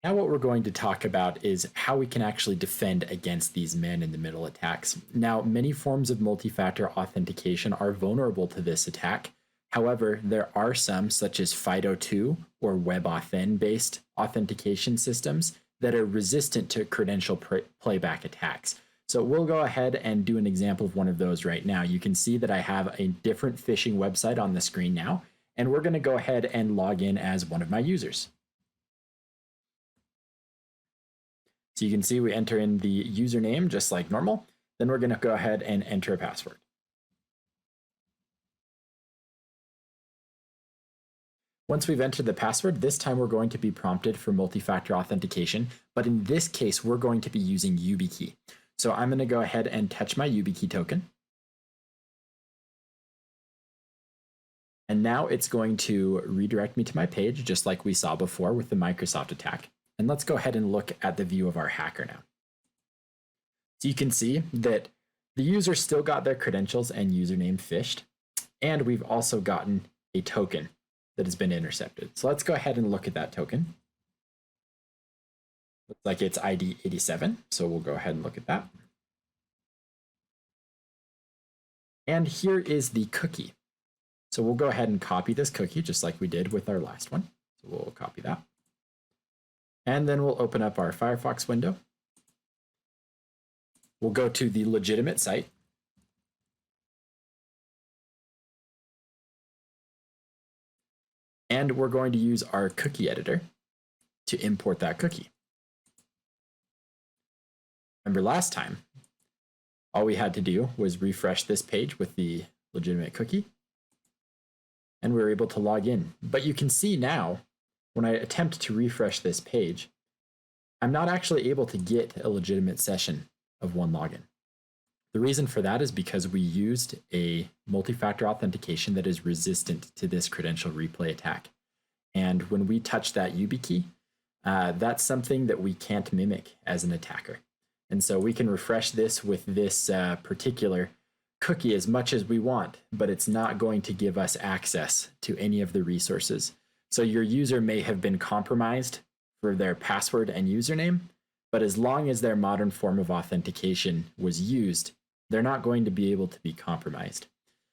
Now what we're going to talk about is how we can actually defend against these man-in-the-middle attacks. Now, many forms of multi-factor authentication are vulnerable to this attack. However, there are some, such as FIDO2 or WebAuthn based authentication systems that are resistant to credential playback attacks. So we'll go ahead and do an example of one of those right now. You can see that I have a different phishing website on the screen now, and we're going to go ahead and log in as one of my users. So you can see we enter in the username just like normal. Then we're going to go ahead and enter a password. Once we've entered the password, this time we're going to be prompted for multi-factor authentication, but in this case, we're going to be using YubiKey. So I'm going to go ahead and touch my YubiKey token. And now it's going to redirect me to my page, just like we saw before with the Microsoft attack. And let's go ahead and look at the view of our hacker now. So you can see that the user still got their credentials and username phished, and we've also gotten a token that has been intercepted. So let's go ahead and look at that token. Looks like it's ID 87, so we'll go ahead and look at that. And here is the cookie. So we'll go ahead and copy this cookie just like we did with our last one. So we'll copy that. And then we'll open up our Firefox window. We'll go to the legitimate site. And we're going to use our cookie editor to import that cookie. Remember last time, all we had to do was refresh this page with the legitimate cookie, and we were able to log in. But you can see now, when I attempt to refresh this page, I'm not actually able to get a legitimate session of OneLogin. The reason for that is because we used a multi-factor authentication that is resistant to this credential replay attack. And when we touch that YubiKey, that's something that we can't mimic as an attacker. And so we can refresh this with this particular cookie as much as we want, but it's not going to give us access to any of the resources. So your user may have been compromised for their password and username, but as long as their modern form of authentication was used, they're not going to be able to be compromised.